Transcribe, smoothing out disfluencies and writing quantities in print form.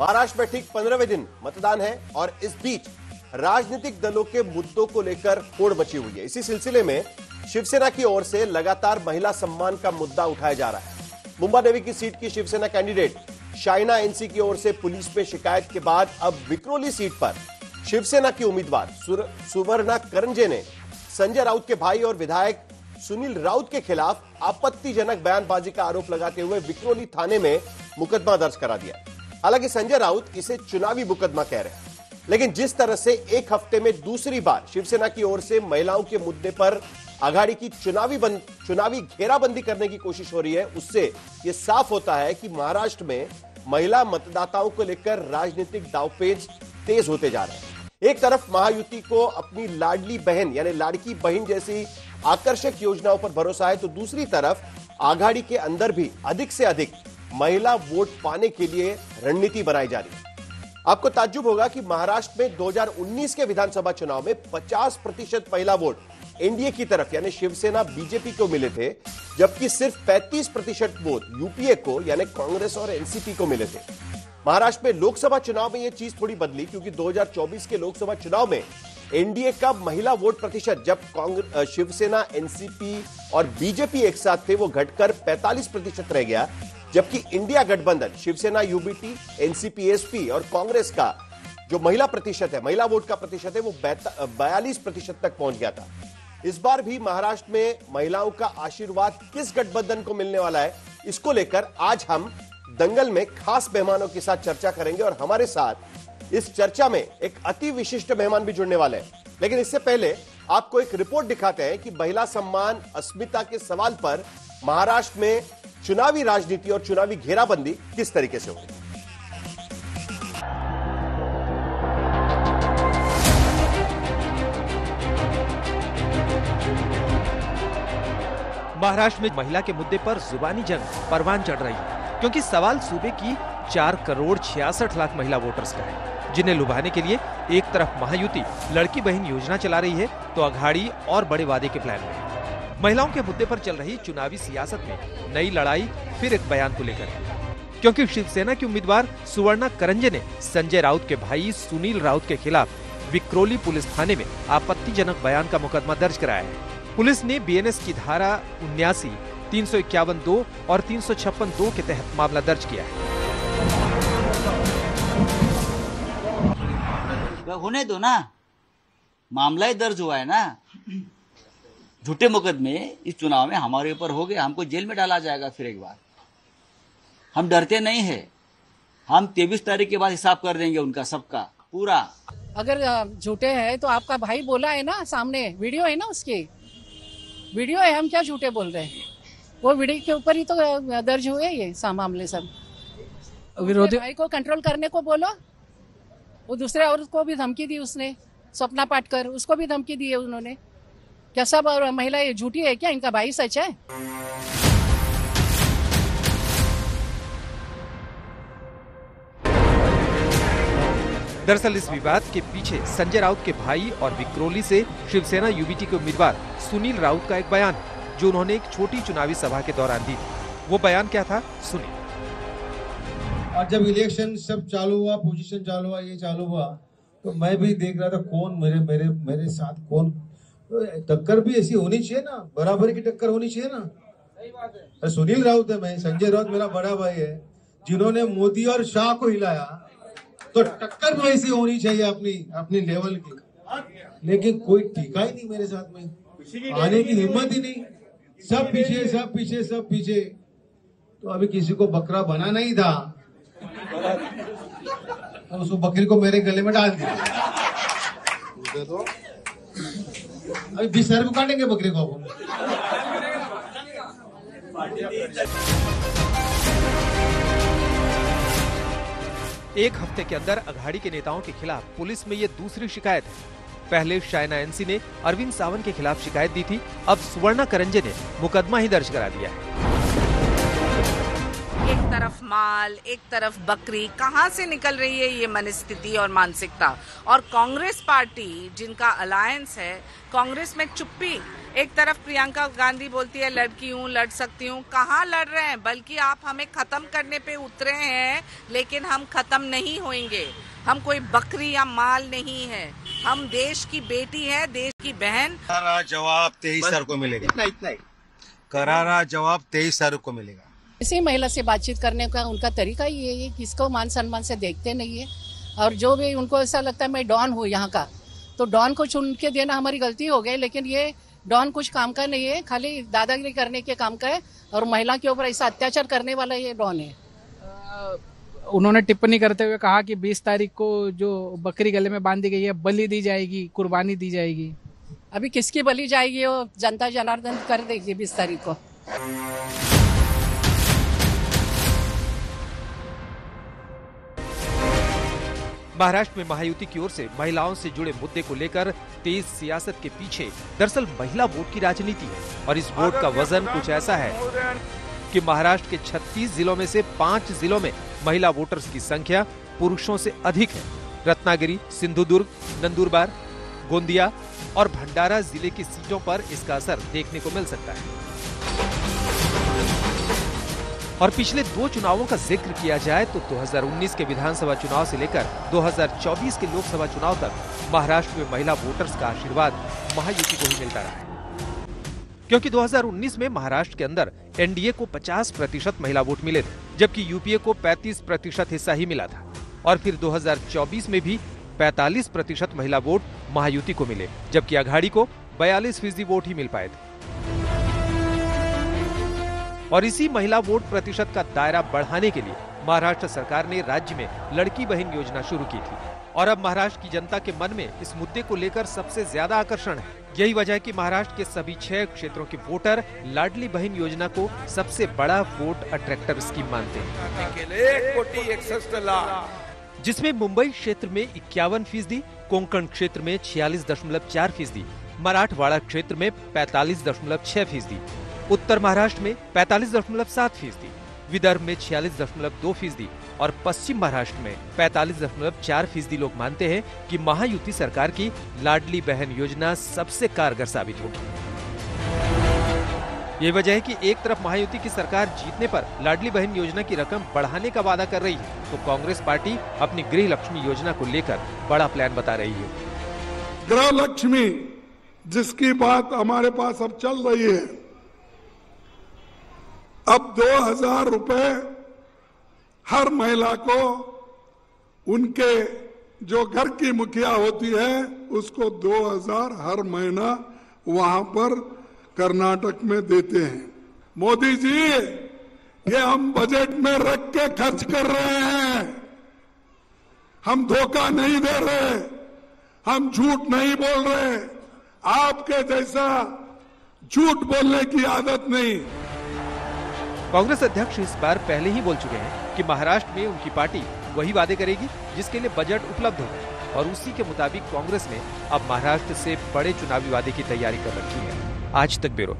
महाराष्ट्र में ठीक 15वें दिन मतदान है और इस बीच राजनीतिक दलों के मुद्दों को लेकर होड़ मची हुई है। इसी सिलसिले में शिवसेना की ओर से लगातार महिला सम्मान का मुद्दा उठाया जा रहा है। मुंबा देवी की सीट की शिवसेना कैंडिडेट शाइना एनसी की ओर से पुलिस पे शिकायत के बाद अब विक्रोली सीट पर शिवसेना की उम्मीदवार सुवर्णा करंजे ने संजय राउत के भाई और विधायक सुनील राउत के खिलाफ आपत्तिजनक बयानबाजी का आरोप लगाते हुए विक्रोली थाने में मुकदमा दर्ज करा दिया। हालांकि संजय राउत इसे चुनावी मुकदमा कह रहे हैं, लेकिन जिस तरह से एक हफ्ते में दूसरी बार शिवसेना की ओर से महिलाओं के मुद्दे पर आघाड़ी की चुनावी घेराबंदी करने की कोशिश हो रही है, उससे यह साफ होता है कि महाराष्ट्र में महिला मतदाताओं को लेकर राजनीतिक दांवपेच तेज होते जा रहे हैं। एक तरफ महायुति को अपनी लाडली बहन यानी लाड़की बहन जैसी आकर्षक योजनाओं पर भरोसा है, तो दूसरी तरफ आघाड़ी के अंदर भी अधिक से अधिक महिला वोट पाने के लिए रणनीति बनाई जा रही है। आपको ताज्जुब होगा कि महाराष्ट्र में 2019 के विधानसभा चुनाव में 50% महिला वोट एनडीए की तरफ यानी शिवसेना बीजेपी को मिले थे, जबकि सिर्फ 35% वोट यूपीए को यानी कांग्रेस और एनसीपी को मिले थे। महाराष्ट्र में लोकसभा चुनाव में यह चीज थोड़ी बदली, क्योंकि 2024 के लोकसभा चुनाव में एनडीए का महिला वोट प्रतिशत जब शिवसेना, एनसीपी और बीजेपी एक साथ थे, वो घटकर 45% रह गया, जबकि इंडिया गठबंधन शिवसेना, यूबीटी, एनसीपी, एसपी और कांग्रेस का जो महिला प्रतिशत है, महिला वोट का प्रतिशत है, वो 42% तक पहुंच गया था। इस बार भी महाराष्ट्र में महिलाओं का आशीर्वाद किस गठबंधन को मिलने वाला है, इसको लेकर आज हम दंगल में खास मेहमानों के साथ चर्चा करेंगे और हमारे साथ इस चर्चा में एक अति विशिष्ट मेहमान भी जुड़ने वाले हैं। लेकिन इससे पहले आपको एक रिपोर्ट दिखाते हैं कि महिला सम्मान, अस्मिता के सवाल पर महाराष्ट्र में चुनावी राजनीति और चुनावी घेराबंदी किस तरीके से होगी। महाराष्ट्र में महिला के मुद्दे पर जुबानी जंग परवान चढ़ रही है, क्योंकि सवाल सूबे की 4,66,00,000 महिला वोटर्स का है, जिन्हें लुभाने के लिए एक तरफ महायुति लड़की बहन योजना चला रही है, तो अघाड़ी और बड़े वादे के प्लान में है। महिलाओं के मुद्दे पर चल रही चुनावी सियासत में नई लड़ाई फिर एक बयान को लेकर है, क्योंकि शिवसेना की उम्मीदवार सुवर्णा करंजे ने संजय राउत के भाई सुनील राउत के खिलाफ विक्रोली पुलिस थाने में आपत्तिजनक बयान का मुकदमा दर्ज कराया है। पुलिस ने बीएनएस की धारा 79, 351(2) और 356(2) के तहत मामला दर्ज किया है। होने दो ना, मामला ही दर्ज हुआ है ना। झूठे मुकदमे इस चुनाव में हमारे ऊपर हो गए, हमको जेल में डाला जाएगा फिर एक बार। हम डरते नहीं है, हम 23 तारीख के बाद हिसाब कर देंगे उनका सबका पूरा। अगर झूठे हैं तो आपका भाई बोला है ना, सामने वीडियो है ना, उसकी वीडियो है, हम क्या झूठे बोल रहे हैं। वो वीडियो के ऊपर ही तो दर्ज हुए ये मामले सब। विरोधी भाई को कंट्रोल करने को बोलो, वो दूसरे औरत को भी धमकी दी उसने, स्वप्ना पाटकर, उसको भी धमकी दी है उन्होंने। क्या सब और महिला ये झूठी है क्या? इनका भाई सच है? दरअसल इस विवाद के पीछे संजय राउत के भाई और विक्रोली से शिवसेना यूबीटी के उम्मीदवार सुनील राउत का एक बयान, जो उन्होंने एक छोटी चुनावी सभा के दौरान दी थी। वो बयान क्या था, सुनिए। और जब इलेक्शन सब चालू हुआ, पोजीशन चालू हुआ, ये चालू हुआ, तो मैं भी देख रहा था कौन मेरे साथ कौन, टक्कर भी ऐसी होनी चाहिए ना, बराबरी की टक्कर होनी चाहिए ना। सही बात है। सुनील राउत है, मैं संजय राउत मेरा बड़ा भाई है, जिन्होंने मोदी और शाह को हिलाया, तो टक्कर भी ऐसी होनी चाहिए अपनी लेवल की। लेकिन कोई टीका ही नहीं मेरे साथ में, आने की हिम्मत ही नहीं, सब पीछे। तो अभी किसी को बकरा बनाना ही था, तो उस बकरी को मेरे गले में डाल दिया। तो अभी 20 हजार को काटेंगे बकरी को। एक हफ्ते के अंदर अघाड़ी के नेताओं के खिलाफ पुलिस में ये दूसरी शिकायत है। पहले शाइना एनसी ने अरविंद सावंत के खिलाफ शिकायत दी थी, अब सुवर्णा करंजे ने मुकदमा ही दर्ज करा दिया है। एक तरफ माल, एक तरफ बकरी, कहां से निकल रही है ये मनस्थिति और मानसिकता। और कांग्रेस पार्टी जिनका अलायंस है, कांग्रेस में चुप्पी एक तरफ प्रियंका गांधी बोलती है लड़की हूँ, लड़ सकती हूँ। कहाँ लड़ रहे हैं, बल्कि आप हमें खत्म करने पे उतरे हैं, लेकिन हम खत्म नहीं होंगे। हम कोई बकरी या माल नहीं है, हम देश की बेटी है, देश की बहन। करारा जवाब 23 तारीख को मिलेगा। इतना ही करारा जवाब 23 तारीख को मिलेगा। इसी महिला से बातचीत करने का उनका तरीका ही है, ये किसको मान सम्मान से देखते नहीं है। और जो भी उनको ऐसा लगता है मैं डॉन हूँ यहाँ का, तो डॉन को चुन के देना हमारी गलती हो गई। लेकिन ये डॉन कुछ काम का नहीं है, खाली दादागिरी करने के काम का है और महिला के ऊपर ऐसा अत्याचार करने वाला ये डॉन है। उन्होंने टिप्पणी करते हुए कहा कि 20 तारीख को जो बकरी गले में बांधी गई है बलि दी जाएगी, कुर्बानी दी जाएगी। अभी किसकी बलि जाएगी वो जनता जनार्दन कर देगी 20 तारीख को। महाराष्ट्र में महायुति की ओर से महिलाओं से जुड़े मुद्दे को लेकर तेज सियासत के पीछे दरअसल महिला वोट की राजनीति है। और इस वोट का वजन कुछ ऐसा है कि महाराष्ट्र के 36 जिलों में से 5 जिलों में महिला वोटर्स की संख्या पुरुषों से अधिक है। रत्नागिरी, सिंधुदुर्ग, नंदुरबार, गोंदिया और भंडारा जिले की सीटों पर इसका असर देखने को मिल सकता है। और पिछले 2 चुनावों का जिक्र किया जाए तो 2019 के विधानसभा चुनाव से लेकर 2024 के लोकसभा चुनाव तक महाराष्ट्र में महिला वोटर्स का आशीर्वाद महायुति को ही मिलता रहा है। क्योंकि 2019 में महाराष्ट्र के अंदर एनडीए को 50% महिला वोट मिले थे, जबकि यूपीए को 35% हिस्सा ही मिला था। और फिर 2024 में भी 45% महिला वोट महायुति को मिले, जबकि अघाड़ी को 42% वोट ही मिल पाए थे। और इसी महिला वोट प्रतिशत का दायरा बढ़ाने के लिए महाराष्ट्र सरकार ने राज्य में लड़की बहन योजना शुरू की थी। और अब महाराष्ट्र की जनता के मन में इस मुद्दे को लेकर सबसे ज्यादा आकर्षण है। यही वजह है कि महाराष्ट्र के सभी 6 क्षेत्रों के वोटर लाडली बहन योजना को सबसे बड़ा वोट अट्रैक्टर स्कीम मानते हैं, जिसमें मुंबई क्षेत्र में 51%, कोंकण क्षेत्र में 46.4%, मराठवाड़ा क्षेत्र में 45.6%, उत्तर महाराष्ट्र में 45.7%, विदर्भ में 46.2% और पश्चिम महाराष्ट्र में 45.4% लोग मानते हैं कि महायुति सरकार की लाडली बहन योजना सबसे कारगर साबित होगी। ये वजह है कि एक तरफ महायुति की सरकार जीतने पर लाडली बहन योजना की रकम बढ़ाने का वादा कर रही है, तो कांग्रेस पार्टी अपनी गृह लक्ष्मी योजना को लेकर बड़ा प्लान बता रही है। गृह लक्ष्मी जिसकी बात हमारे पास अब चल रही है, अब 2000 रुपए हर महिला को उनके जो घर की मुखिया होती है उसको 2000 हर महीना वहां पर कर्नाटक में देते हैं। मोदी जी, ये हम बजट में रख के खर्च कर रहे हैं, हम धोखा नहीं दे रहे, हम झूठ नहीं बोल रहे। आपके जैसा झूठ बोलने की आदत नहीं। कांग्रेस अध्यक्ष इस बार पहले ही बोल चुके हैं कि महाराष्ट्र में उनकी पार्टी वही वादे करेगी जिसके लिए बजट उपलब्ध होगा, और उसी के मुताबिक कांग्रेस ने अब महाराष्ट्र से बड़े चुनावी वादे की तैयारी कर रखी है। आज तक ब्यूरो।